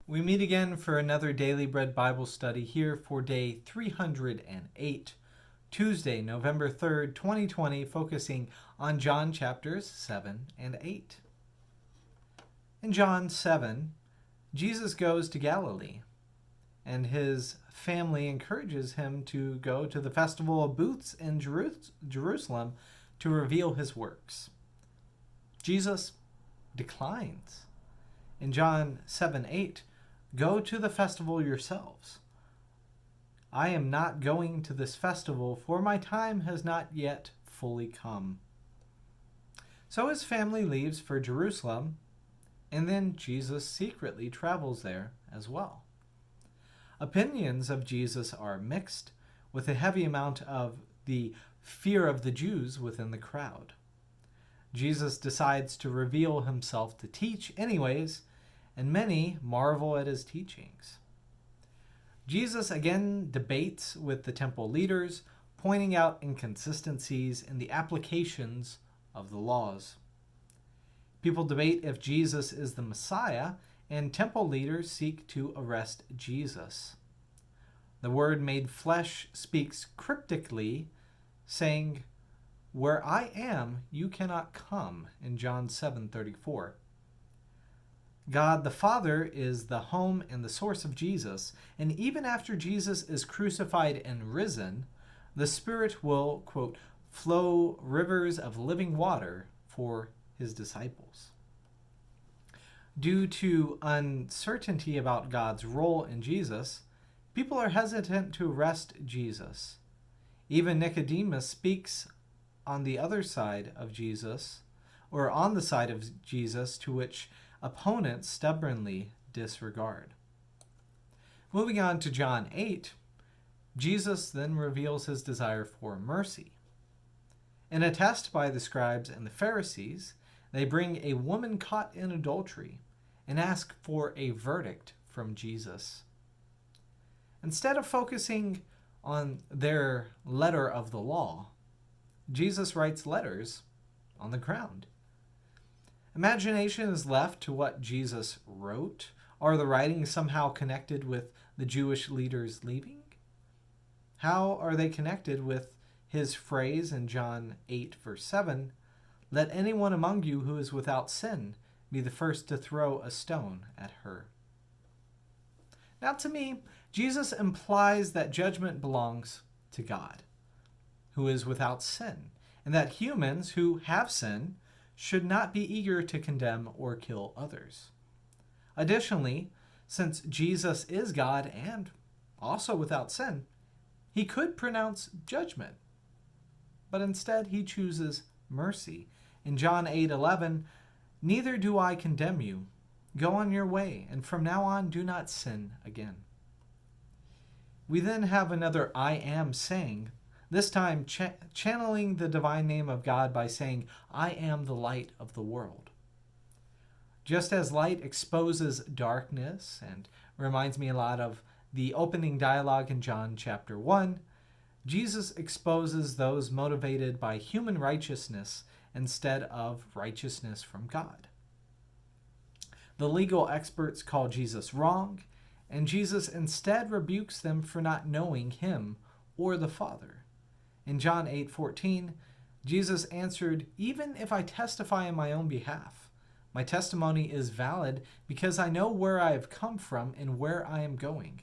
We meet again for another Daily Bread Bible study here for day 308, Tuesday, November 3rd, 2020, focusing on John chapters 7 and 8. In John 7, Jesus goes to Galilee, and his family encourages him to go to the Festival of Booths in Jerusalem to reveal his works. Jesus declines. In John 7:8, go to the festival yourselves. I am not going to this festival, for my time has not yet fully come. So his family leaves for Jerusalem, and then Jesus secretly travels there as well. Opinions of Jesus are mixed, with a heavy amount of the fear of the Jews within the crowd. Jesus decides to reveal himself to teach anyways, and many marvel at his teachings. Jesus again debates with the temple leaders, pointing out inconsistencies in the applications of the laws. People debate if Jesus is the Messiah, and temple leaders seek to arrest Jesus. The Word made flesh speaks cryptically, saying, "Where I am, you cannot come," in John 7:34. God the Father is the home and the source of Jesus, and even after Jesus is crucified and risen, the Spirit will, quote, flow rivers of living water for his disciples. Due to uncertainty about God's role in Jesus, people are hesitant to arrest Jesus. Even Nicodemus speaks on the other side of Jesus, or on the side of Jesus, to which opponents stubbornly disregard. Moving on to John 8, Jesus then reveals his desire for mercy. In a test by the scribes and the Pharisees, they bring a woman caught in adultery and ask for a verdict from Jesus. Instead of focusing on their letter of the law, Jesus writes letters on the ground. Imagination is left to what Jesus wrote. Are the writings somehow connected with the Jewish leaders leaving? How are they connected with his phrase in John 8, verse 7, "Let anyone among you who is without sin be the first to throw a stone at her"? Now, to me, Jesus implies that judgment belongs to God, who is without sin, and that humans who have sin should not be eager to condemn or kill others. Additionally, since Jesus is God and also without sin, he could pronounce judgment, but instead he chooses mercy. In John 8:11, "Neither do I condemn you. Go on your way, and from now on do not sin again." We then have another "I am" saying, this time channeling the divine name of God by saying, "I am the light of the world." Just as light exposes darkness, and reminds me a lot of the opening dialogue in John chapter 1, Jesus exposes those motivated by human righteousness instead of righteousness from God. The legal experts call Jesus wrong, and Jesus instead rebukes them for not knowing him or the Father. In John 8:14, Jesus answered, "Even if I testify in my own behalf, my testimony is valid because I know where I have come from and where I am going.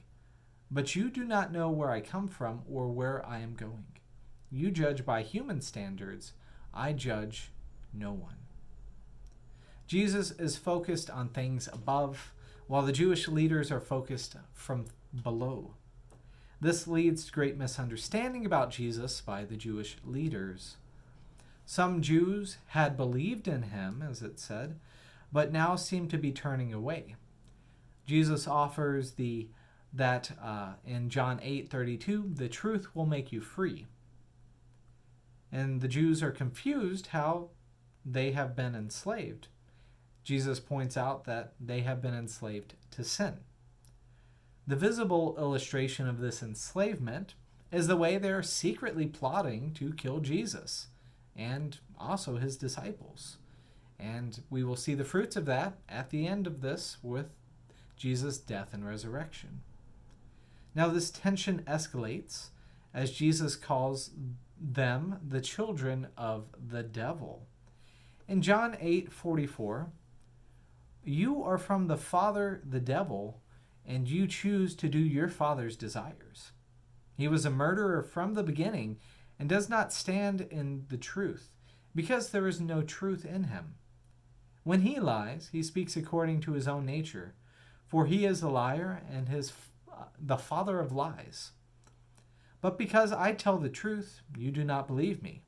But you do not know where I come from or where I am going. You judge by human standards. I judge no one." Jesus is focused on things above, while the Jewish leaders are focused from below. This leads to great misunderstanding about Jesus by the Jewish leaders. Some Jews had believed in him, as it said, but now seem to be turning away. Jesus offers that in John 8:32, "The truth will make you free." And the Jews are confused how they have been enslaved. Jesus points out that they have been enslaved to sin. The visible illustration of this enslavement is the way they are secretly plotting to kill Jesus and also his disciples. And we will see the fruits of that at the end of this with Jesus' death and resurrection. Now this tension escalates as Jesus calls them the children of the devil. In John 8:44, you are from the father, the devil, and you choose to do your father's desires. He was a murderer from the beginning and does not stand in the truth, because there is no truth in him. When he lies, he speaks according to his own nature, for he is a liar and the father of lies. But because I tell the truth, you do not believe me.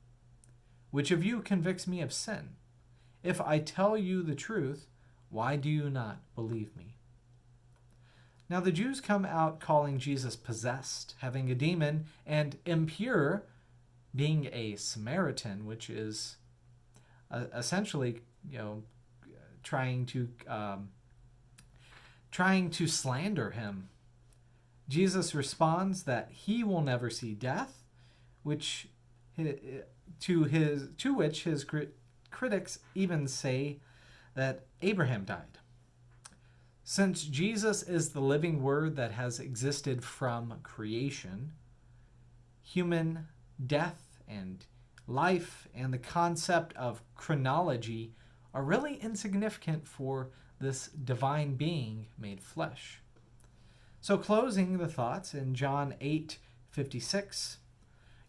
Which of you convicts me of sin? If I tell you the truth, why do you not believe me? Now the Jews come out calling Jesus possessed, having a demon, and impure, being a Samaritan, which is essentially, trying to slander him. Jesus responds that he will never see death, to which his critics even say that Abraham died. Since Jesus is the living word that has existed from creation, human death and life and the concept of chronology are really insignificant for this divine being made flesh. So closing the thoughts in John 8:56,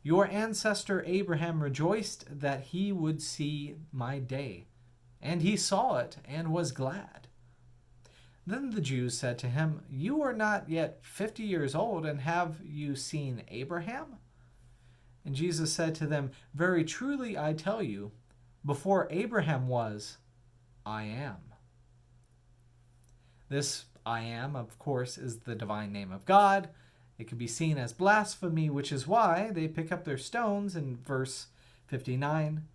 your ancestor Abraham rejoiced that he would see my day, and he saw it and was glad. Then the Jews said to him, you are not yet 50 years old, and have you seen Abraham? And Jesus said to them, very truly I tell you, before Abraham was, I am. This I am, of course, is the divine name of God. It could be seen as blasphemy, which is why they pick up their stones in verse 59.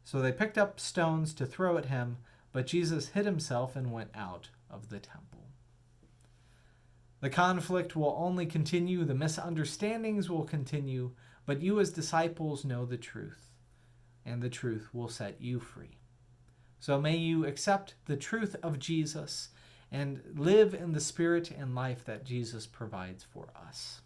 So they picked up stones to throw at him, but Jesus hid himself and went out of the temple. The conflict will only continue, the misunderstandings will continue, but you as disciples know the truth, and the truth will set you free. So may you accept the truth of Jesus and live in the spirit and life that Jesus provides for us.